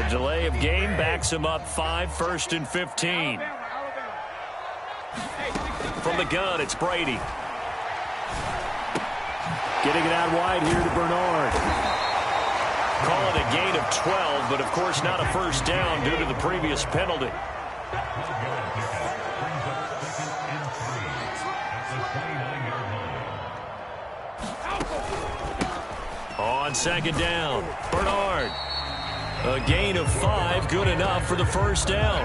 The delay of game backs him up 5, 1st and 15. From the gun, it's Brady. Getting it out wide here to Bernard. Call it a gain of 12, but of course not a first down due to the previous penalty. On second down, Bernard. A gain of 5, good enough for the first down.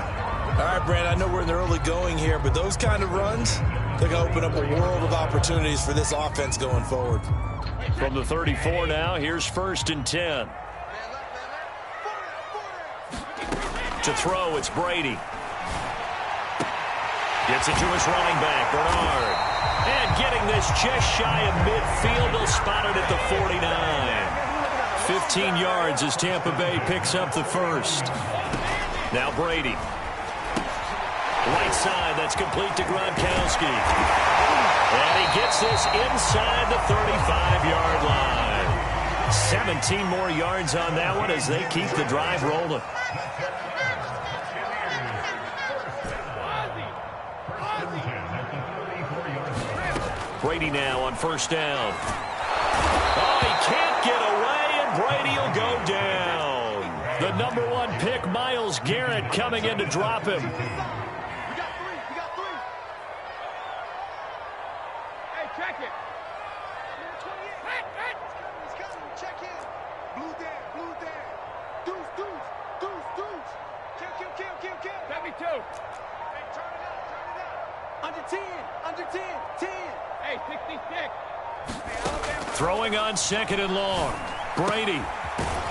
All right, Brandon, I know we're in the early going here, but those kind of runs, they're going to open up a world of opportunities for this offense going forward. From the 34 now, here's 1st and 10. To throw, it's Brady. Gets it to his running back, Bernard. And getting this just shy of midfield, he'll spot it at the 49. 15 yards as Tampa Bay picks up the first. Now Brady. Right side, that's complete to Gronkowski. And he gets this inside the 35-yard line. 17 more yards on that one as they keep the drive rolling. Brady now on first down. Oh, he can't get away, and Brady will go down. The number 1 pick, Myles Garrett, coming in to drop him. We got three. Hey, check it. Number 28. He's coming. Check in. Blue down. Deuce. Kill. Let me too. Hey, turn it up. Under 10. 10. Hey, 66. Throwing on second and long. Brady.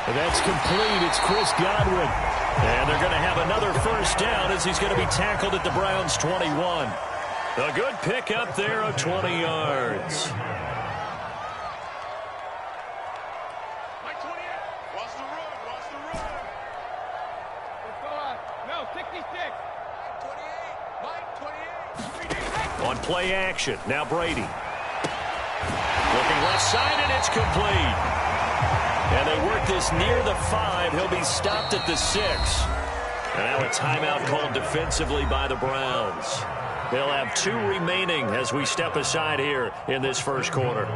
That's complete. It's Chris Godwin. And they're going to have another first down as he's going to be tackled at the Browns' 21. A good pickup there of 20 yards. Mike 28. Watch the run. Let's go on. No, 66. Mike 28. On play action. Now Brady. Looking left side, and it's complete. And they work this near the 5. He'll be stopped at the 6. And now a timeout called defensively by the Browns. They'll have 2 remaining as we step aside here in this first quarter.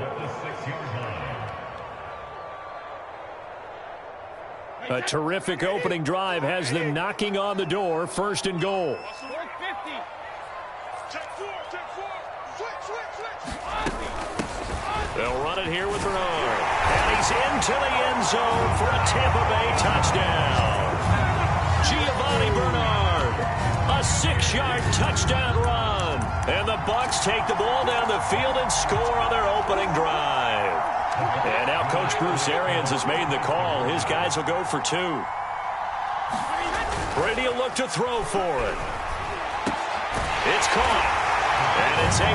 A terrific opening drive has them knocking on the door. 1st and goal. 450. Check 4. Switch. They'll run it here with Bernard. And he's into the end zone for a Tampa Bay touchdown. Giovanni Bernard. A 6-yard touchdown run. And the Bucs take the ball down the field and score on their opening drive. And now Coach Bruce Arians has made the call. His guys will go for 2. Brady will look to throw for it. It's caught. And it's 8-0.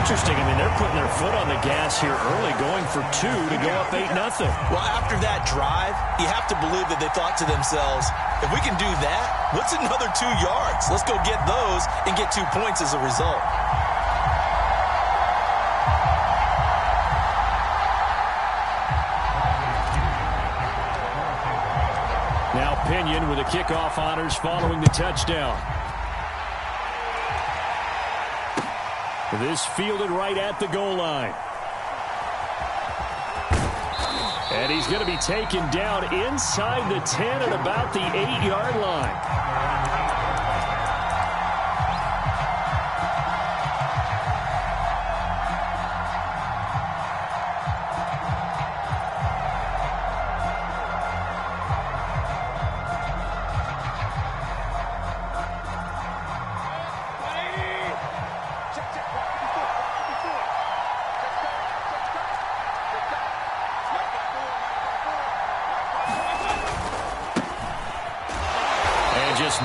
Interesting. I mean, they're putting their foot on the gas here early, going for 2 to go up 8-0. Well, after that drive, you have to believe that they thought to themselves, if we can do that, what's another 2 yards? Let's go get those and get 2 points as a result. Now Pinion with the kickoff honors following the touchdown. This fielded right at the goal line. And he's going to be taken down inside the 10 at about the 8-yard line.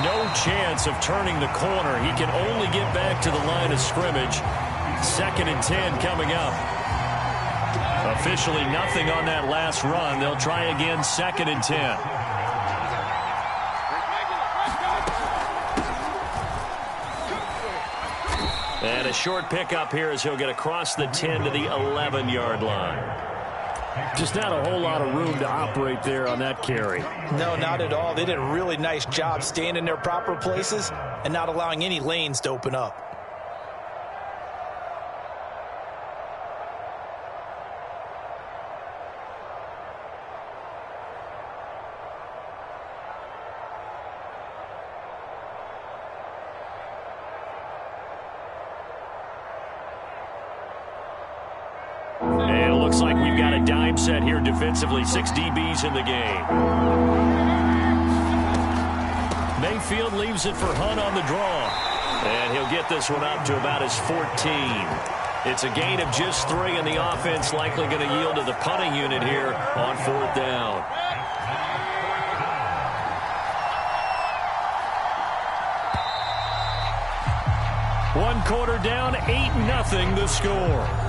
No chance of turning the corner. He can only get back to the line of scrimmage. 2nd and 10 coming up. Officially nothing on that last run. They'll try again 2nd and 10. And a short pickup here as he'll get across the 10 to the 11-yard line. Just not a whole lot of room to operate there on that carry. No, not at all. They did a really nice job staying in their proper places and not allowing any lanes to open up. Looks like we've got a dime set here defensively. 6 DBs in the game. Mayfield leaves it for Hunt on the draw. And he'll get this one up to about his 14. It's a gain of just 3, and the offense likely going to yield to the punting unit here on 4th down. One quarter down, 8-0 the score.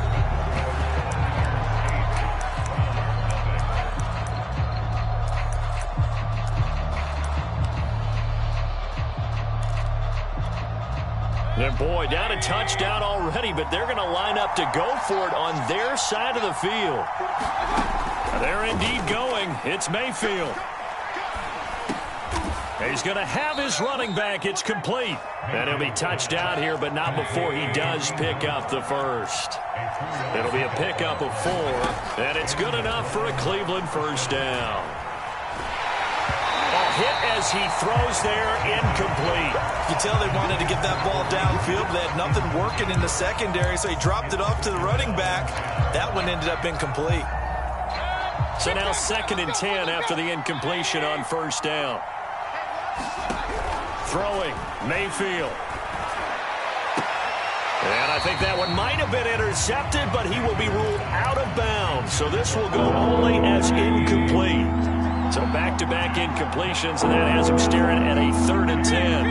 And boy, down a touchdown already, but they're going to line up to go for it on their side of the field. They're indeed going. It's Mayfield. He's going to have his running back. It's complete. And he'll be touched out here, but not before he does pick up the first. It'll be a pickup of 4, and it's good enough for a Cleveland first down. Hit as he throws there, incomplete. You tell they wanted to get that ball downfield, but they had nothing working in the secondary, so he dropped it off to the running back. That one ended up incomplete. So now 2nd and 10 after the incompletion on first down. Throwing, Mayfield. And I think that one might have been intercepted, but he will be ruled out of bounds. So this will go only as incomplete. So back-to-back incompletions, and that has him staring at a 3rd and 10.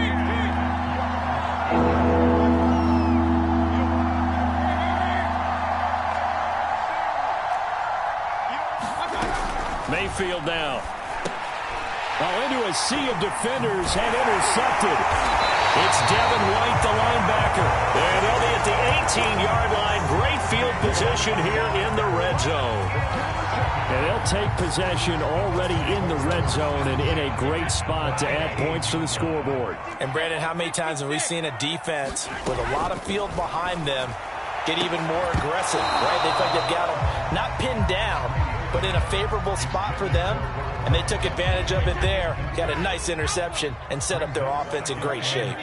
Mayfield now. Into a sea of defenders and intercepted. It's Devin White, the linebacker. And they'll be at the 18-yard line. Great field position here in the red zone. And they'll take possession already in the red zone and in a great spot to add points to the scoreboard. And, Brandon, how many times have we seen a defense with a lot of field behind them get even more aggressive, right? They think they've got them not pinned down, but in a favorable spot for them, and they took advantage of it there, got a nice interception, and set up their offense in great shape.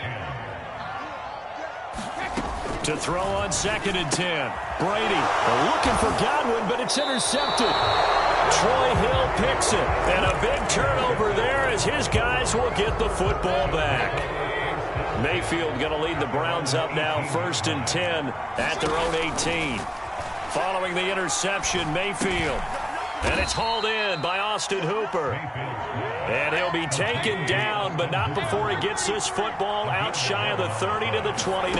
To throw on 2nd and 10. Brady looking for Godwin, but it's intercepted. Troy Hill picks it, and a big turnover there as his guys will get the football back. Mayfield going to lead the Browns up now, 1st and 10 at their own 18. Following the interception, Mayfield. And it's hauled in by Austin Hooper. And he'll be taken down, but not before he gets this football out shy of the 30 to the 29.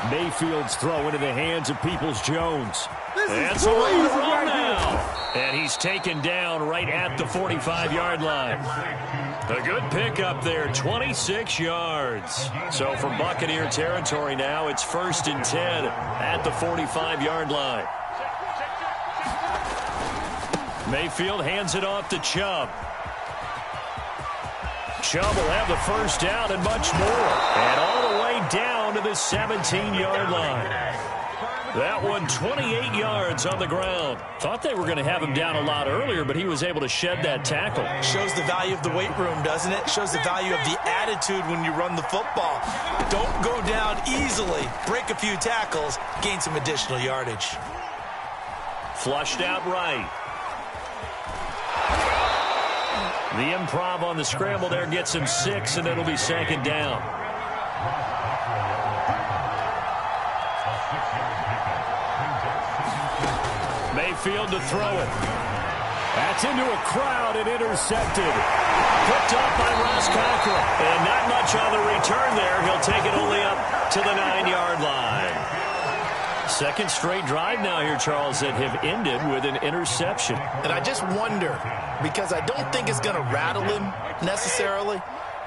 Mayfield's throw into the hands of Peoples-Jones. And so on the run now. And he's taken down right at the 45-yard line. A good pickup there, 26 yards. So from Buccaneer territory now, it's 1st and 10 at the 45-yard line. Mayfield hands it off to Chubb. Chubb will have the first down and much more. And all the way down to the 17-yard line. That one 28 yards on the ground. Thought they were going to have him down a lot earlier, but he was able to shed that tackle. Shows the value of the weight room, doesn't it? Shows the value of the attitude when you run the football. Don't go down easily. Break a few tackles. Gain some additional yardage. Flushed out right. The improv on the scramble there gets him 6, and it'll be 2nd down. Mayfield to throw it. That's into a crowd and intercepted. Picked up by Ross Cockrell. And not much on the return there. He'll take it only up to the 9-yard line. Second straight drive now here, Charles, that have ended with an interception. And I just wonder, because I don't think it's going to rattle him necessarily,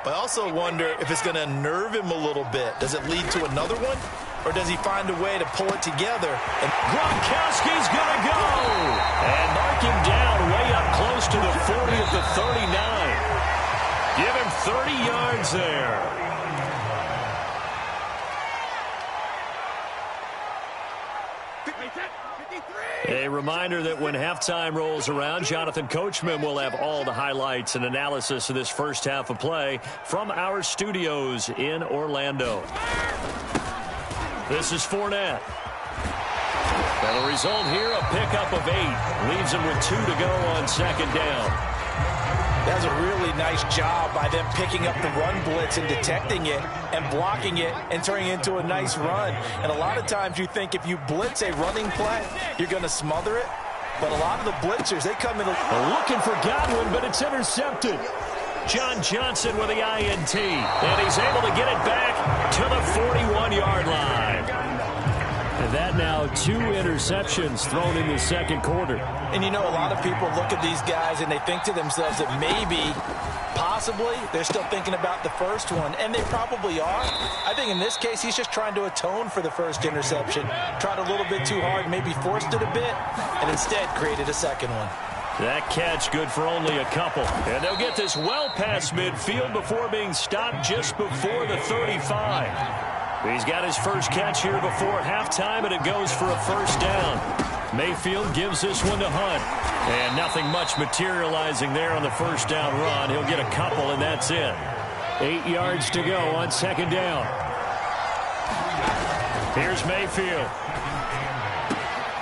but I also wonder if it's going to nerve him a little bit. Does it lead to another one? or does he find a way to pull it together? And Gronkowski's going to go. And mark him down way up close to the 40 at the 39. Give him 30 yards there. A reminder that when halftime rolls around, Jonathan Coachman will have all the highlights and analysis of this first half of play from our studios in Orlando. This is Fournette. And the result here, a pickup of 8. Leaves him with 2 to go on second down. That was a really nice job by them picking up the run blitz and detecting it and blocking it and turning it into a nice run. And a lot of times you think if you blitz a running play, you're going to smother it. But a lot of the blitzers, they come in. Looking for Godwin, but it's intercepted. John Johnson with the INT. And he's able to get it back to the 41-yard line. And that now 2 interceptions thrown in the second quarter. And you know, a lot of people look at these guys and they think to themselves that maybe, possibly, they're still thinking about the first one. And they probably are. I think in this case, he's just trying to atone for the first interception. Tried a little bit too hard, maybe forced it a bit, and instead created a second one. That catch good for only a couple. And they'll get this well past midfield before being stopped just before the 35. He's got his first catch here before halftime, and it goes for a first down. Mayfield gives this one to Hunt. And nothing much materializing there on the first down run. He'll get a couple, and that's it. 8 yards to go on second down. Here's Mayfield.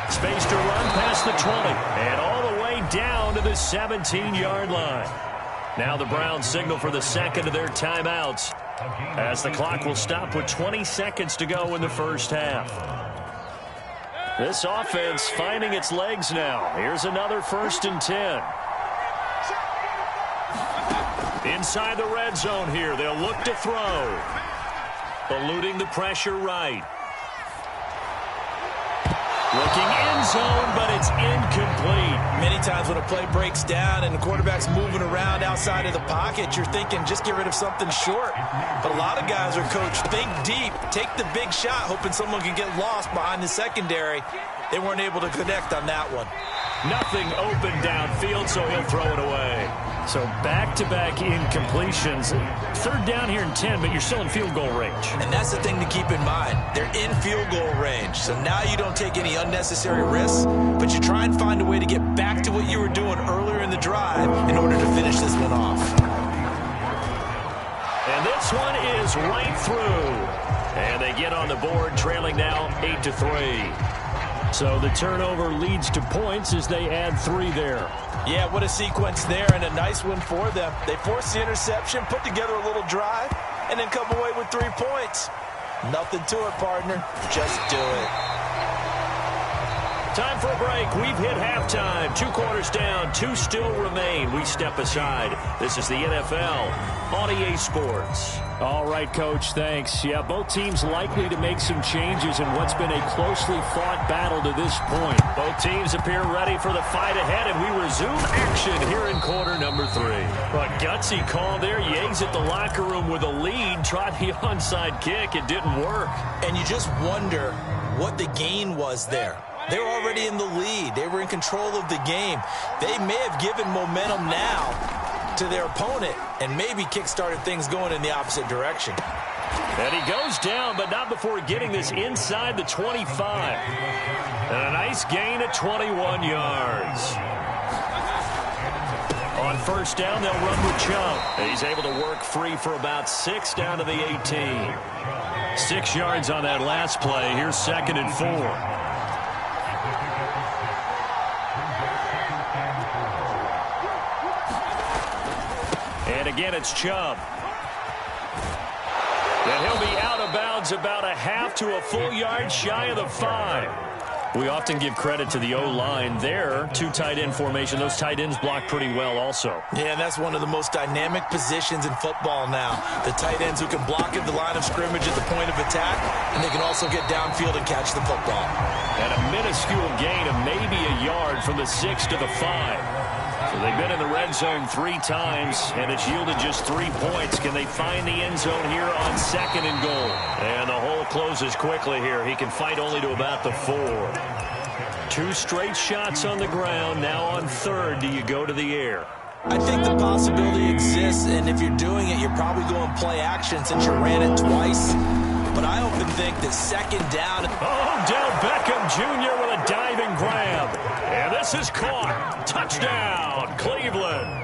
Space to run past the 20. And all the way down to the 17-yard line. Now the Browns signal for the second of their timeouts, as the clock will stop with 20 seconds to go in the first half. This offense finding its legs now. Here's another 1st and 10. Inside the red zone here. They'll look to throw. Eluding the pressure right. Looking end zone, but it's incomplete. Many times when a play breaks down and the quarterback's moving around outside of the pocket, you're thinking just get rid of something short. But a lot of guys are coached, think deep, take the big shot, hoping someone can get lost behind the secondary. They weren't able to connect on that one. Nothing open downfield, so he'll throw it away. So back-to-back incompletions. 3rd down here and 10, but you're still in field goal range. And that's the thing to keep in mind. They're in field goal range. So now you don't take any unnecessary risks, but you try and find a way to get back to what you were doing earlier in the drive in order to finish this one off. And this one is right through. And they get on the board, trailing now 8-3. So the turnover leads to points as they add 3 there. Yeah, what a sequence there, and a nice one for them. They forced the interception, put together a little drive, and then come away with 3 points. Nothing to it, partner. Just do it. Time for a break. We've hit halftime. 2 quarters down. 2 still remain. We step aside. This is the NFL on EA Sports. All right, Coach, thanks. Yeah, both teams likely to make some changes in what's been a closely fought battle to this point. Both teams appear ready for the fight ahead, and we resume action here in quarter number 3. A gutsy call there. You exit the locker room with a lead. Tried the onside kick. It didn't work. And you just wonder what the gain was there. They were already in the lead. They were in control of the game. They may have given momentum now to their opponent and maybe kick-started things going in the opposite direction. And he goes down, but not before getting this inside the 25. And a nice gain at 21 yards. On first down, they'll run with Chubb. And he's able to work free for about 6 down to the 18. 6 yards on that last play. Here's 2nd and 4. And again, it's Chubb. And he'll be out of bounds about a half to a full yard shy of the 5. We often give credit to the O-line there. 2 tight end formation. Those tight ends block pretty well also. Yeah, and that's one of the most dynamic positions in football now. The tight ends who can block at the line of scrimmage at the point of attack, and they can also get downfield and catch the football. And a minuscule gain of maybe a yard from the 6 to the 5. They've been in the red zone 3 times, and it's yielded just 3 points. Can they find the end zone here on 2nd and goal? And the hole closes quickly here. He can fight only to about the 4. 2 straight shots on the ground. Now on 3rd, do you go to the air? I think the possibility exists, and if you're doing it, you're probably going play action since you ran it twice. But I often think that 2nd down. Odell Beckham Jr. with a diving grab. And this is caught. Touchdown, Cleveland.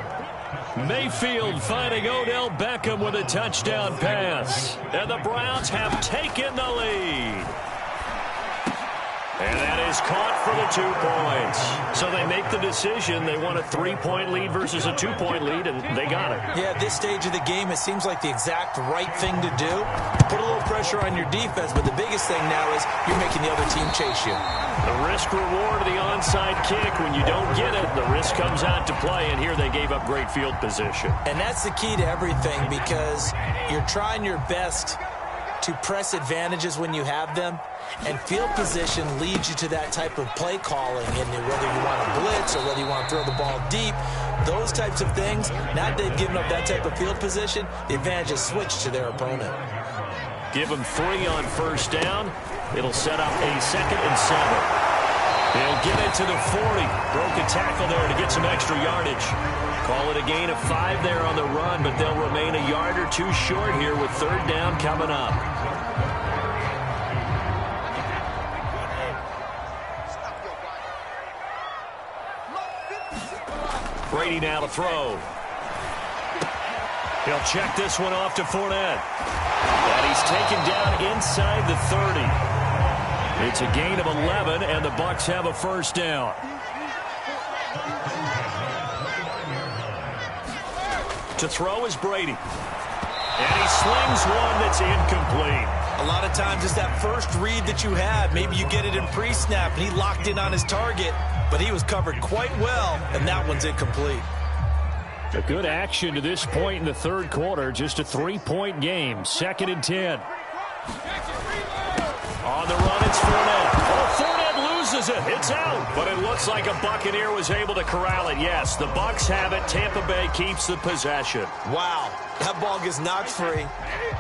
Mayfield finding Odell Beckham with a touchdown pass. And the Browns have taken the lead. And that is caught for the 2 points. So they make the decision. They want a 3-point lead versus a 2-point lead, and they got it. Yeah, at this stage of the game, it seems like the exact right thing to do. Put a little pressure on your defense, but the biggest thing now is you're making the other team chase you. The risk-reward of the onside kick. When you don't get it, the risk comes out to play, and here they gave up great field position. And that's the key to everything, because you're trying your best to press advantages when you have them. And field position leads you to that type of play calling, and whether you want to blitz or whether you want to throw the ball deep, those types of things. Now that they've given up that type of field position, the advantage is switched to their opponent. Give them 3 on 1st down. It'll set up a 2nd and 7. They'll get it to the 40. Broke a tackle there to get some extra yardage. Call it a gain of 5 there on the run, but they'll remain a yard or 2 short here with 3rd down coming up. Brady now to throw. He'll check this one off to Fournette. And he's taken down inside the 30. It's a gain of 11, and the Bucs have a 1st down. To throw is Brady. And he slings one that's incomplete. A lot of times it's that first read that you have. Maybe you get it in pre-snap, and he locked in on his target, but he was covered quite well, and that one's incomplete. A good action to this point in the 3rd quarter. Just a 3-point game. 2nd and 10. On the run, it's Fournette. Oh, Fournette loses it. It's out. But it looks like a Buccaneer was able to corral it. Yes, the Bucs have it. Tampa Bay keeps the possession. Wow. That ball gets knocked free,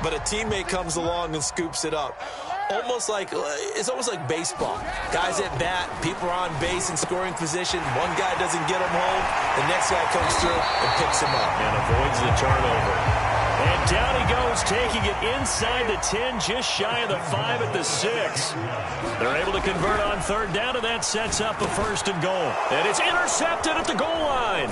but a teammate comes along and scoops it up. It's almost like baseball. Guys at bat, people are on base in scoring position. One guy doesn't get him home. The next guy comes through and picks him up. And avoids the turnover. And down he goes, taking it inside the 10, just shy of the 5 at the 6. They're able to convert on 3rd down, and that sets up a 1st and goal. And it's intercepted at the goal line.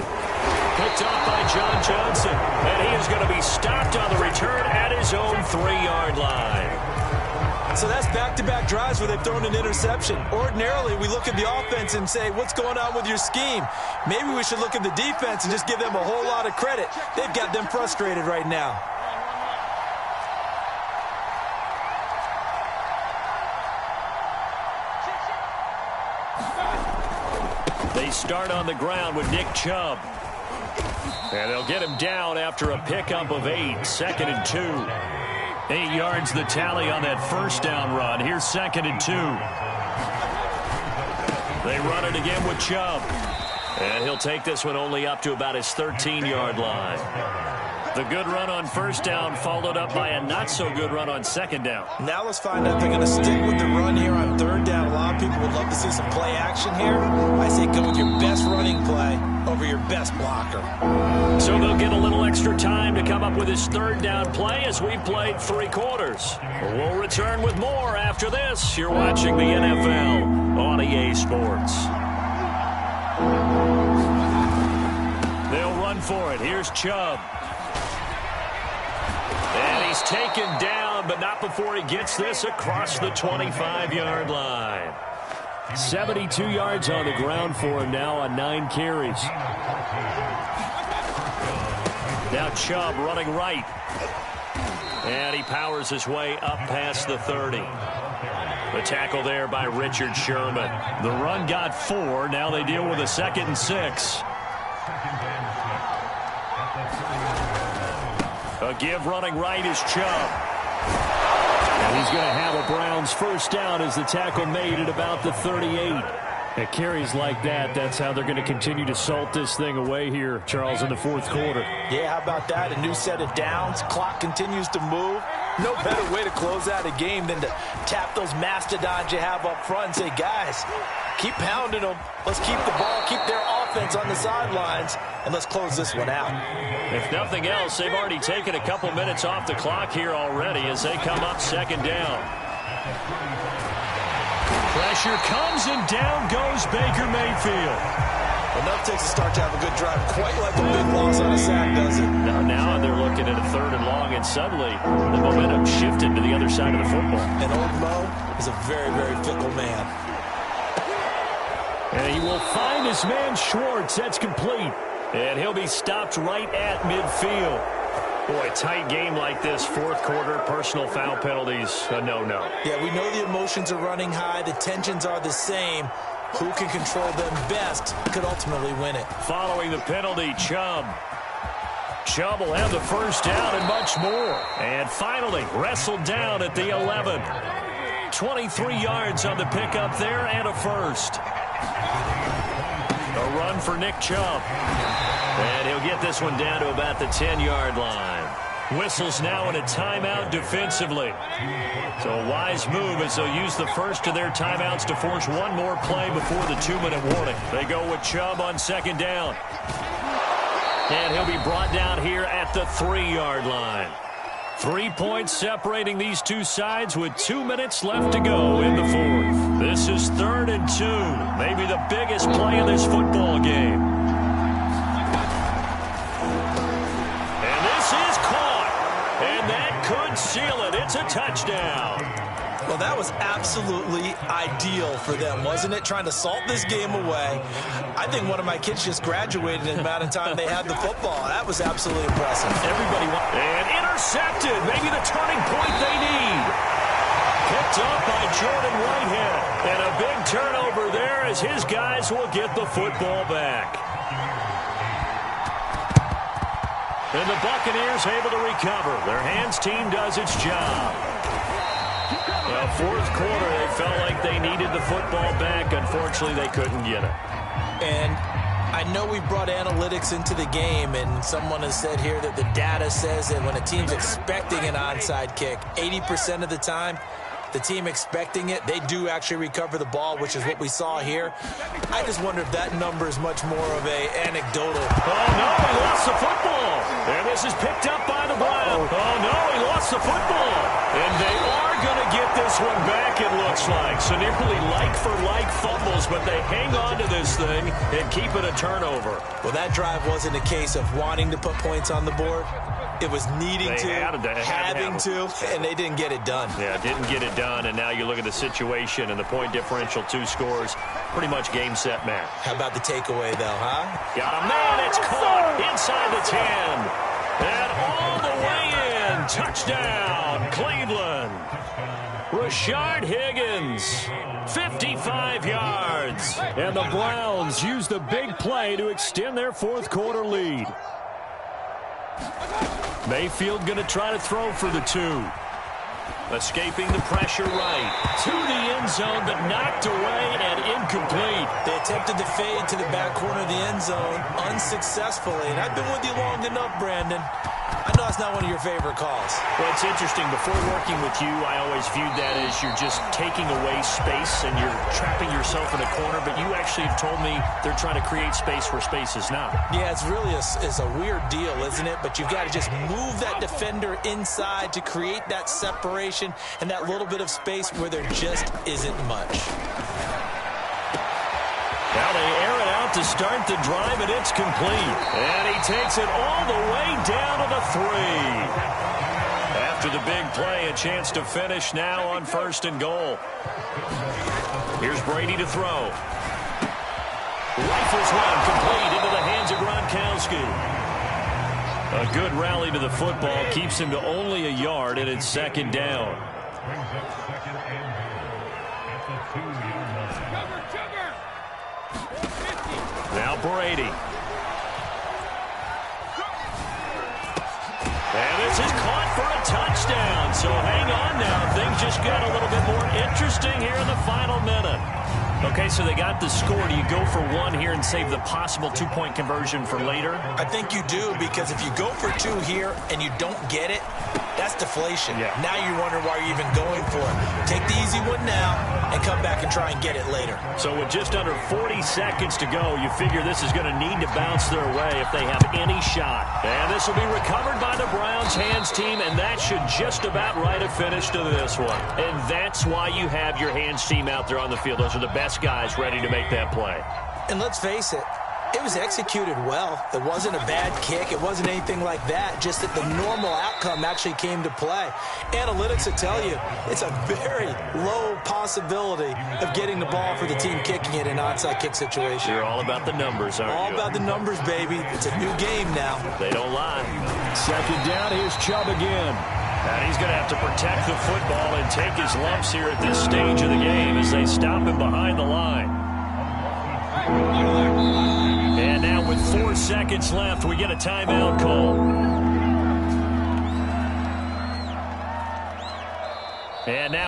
Picked off by John Johnson. And he is going to be stopped on the return at his own 3-yard line. So that's back-to-back drives where they've thrown an interception. Ordinarily, we look at the offense and say, what's going on with your scheme? Maybe we should look at the defense and just give them a whole lot of credit. They've got them frustrated right now. They start on the ground with Nick Chubb. And they'll get him down after a pickup of 8. 2nd and 2. 8 yards the tally on that 1st down run. Here's 2nd and 2. They run it again with Chubb. And he'll take this one only up to about his 13-yard line. The good run on 1st down followed up by a not-so-good run on 2nd down. Now let's find out if they're going to stick with the run here on 3rd down. A lot of people would love to see some play action here. I say go with your best running play over your best blocker. So they'll get a little extra time to come up with his 3rd down play as we played 3 quarters. We'll return with more after this. You're watching the NFL on EA Sports. They'll run for it. Here's Chubb. And he's taken down, but not before he gets this across the 25-yard line. 72 yards on the ground for him now on 9 carries. Now Chubb running right. And he powers his way up past the 30. The tackle there by Richard Sherman. The run got 4. Now they deal with a 2nd and 6. A give running right is Chubb. And he's going to have a Browns 1st down as the tackle made at about the 38. At carries like that, that's how they're going to continue to salt this thing away here, Charles, in the fourth quarter. Yeah, how about that? A new set of downs. Clock continues to move. No better way to close out a game than to tap those mastodons you have up front and say, guys, keep pounding them. Let's keep the ball, keep their offense on the sidelines, and let's close this one out. If nothing else, they've already taken a couple minutes off the clock here already as they come up second down. Pressure comes, and down goes Baker Mayfield. Enough takes to start to have a good drive, quite like a big loss on a sack, does it? Now they're looking at a 3rd and long, and suddenly the momentum shifted to the other side of the football. And old Mo is a very, very fickle man. And he will find his man Schwartz. That's complete. And he'll be stopped right at midfield. Boy, tight game like this, fourth quarter, personal foul penalties, a no-no. Yeah, we know the emotions are running high. The tensions are the same. Who can control them best could ultimately win it. Following the penalty, Chubb. Chubb will have the first down and much more. And finally, wrestled down at the 11. 23 yards on the pickup there and a first. A run for Nick Chubb. And he'll get this one down to about the 10-yard line. Whistles now in a timeout defensively. So a wise move as they'll use the first of their timeouts to force one more play before the 2-minute warning. They go with Chubb on second down. And he'll be brought down here at the 3-yard line. 3 points separating these two sides with 2 minutes left to go in the fourth. This is 3rd and 2. Maybe the biggest play in this football game. And this is caught. And that could seal it. It's a touchdown. Well, that was absolutely ideal for them, wasn't it? Trying to salt this game away. I think one of my kids just graduated in the amount of time they had the football. That was absolutely impressive. And intercepted. Maybe the turning point they need. Picked up by Jordan Whitehead. And a big turnover there as his guys will get the football back. And the Buccaneers able to recover. Their hands team does its job. Well, fourth quarter, they felt like they needed the football back. Unfortunately, they couldn't get it. And I know we brought analytics into the game, and someone has said here that the data says that when a team's expecting an onside kick, 80% of the time, the team expecting it, they do actually recover the ball, which is what we saw here. I just wonder if that number is much more of a anecdotal. Oh, no, he lost the football. And this is picked up by the Browns. Oh, no, he lost the football. And they are going to get this one back, it looks like. So nearly like-for-like fumbles, but they hang on to this thing and keep it a turnover. Well, that drive wasn't a case of wanting to put points on the board. It was needing to, having to, and they didn't get it done. Yeah, didn't get it done, and now you look at the situation and the point differential, 2 scores, pretty much game, set, match. How about the takeaway, though, huh? Got a man, it's caught inside the 10. And all the way in, touchdown, Cleveland. Rashard Higgins, 55 yards. And the Browns use the big play to extend their fourth quarter lead. Mayfield going to try to throw for the 2. Escaping the pressure right. To the end zone, but knocked away and incomplete. They attempted to fade to the back corner of the end zone unsuccessfully. And I've been with you long enough, Brandon. I know it's not one of your favorite calls. Well, it's interesting. Before working with you, I always viewed that as you're just taking away space and you're trapping yourself in a corner. But you actually have told me they're trying to create space where space is not. Yeah, it's really it's a weird deal, isn't it? But you've got to just move that defender inside to create that separation and that little bit of space where there just isn't much. Now they air it out to start the drive, and it's complete. And he takes it all the way down to the 3. After the big play, a chance to finish now on 1st and goal. Here's Brady to throw. Rifles one complete into the hands of Gronkowski. A good rally to the football keeps him to only a yard, and it's 2nd down. Now Brady. And this is caught for a touchdown. So hang on now. Things just got a little bit more interesting here in the final minute. Okay, so they got the score. Do you go for one here and save the possible two-point conversion for later? I think you do, because if you go for two here and you don't get it, that's deflation. Yeah. Now you wonder why you're even going for it. Take the easy one now and come back and try and get it later. So with just under 40 seconds to go, you figure this is going to need to bounce their way if they have any shot. And this will be recovered by the Browns hands team, and that should just about write a finish to this one. And that's why you have your hands team out there on the field. Those are the best guys ready to make that play. And let's face it, it was executed well. It wasn't a bad kick. It wasn't anything like that. Just that the normal outcome actually came to play. Analytics will tell you it's a very low possibility of getting the ball for the team kicking it in an onside kick situation. You're all about the numbers, aren't you? All about the numbers, baby. It's a new game now. They don't lie. Second down, here's Chubb again. And he's going to have to protect the football and take his lumps here at this stage of the game as they stop him behind the line. And now with 4 seconds left, we get a timeout call. And now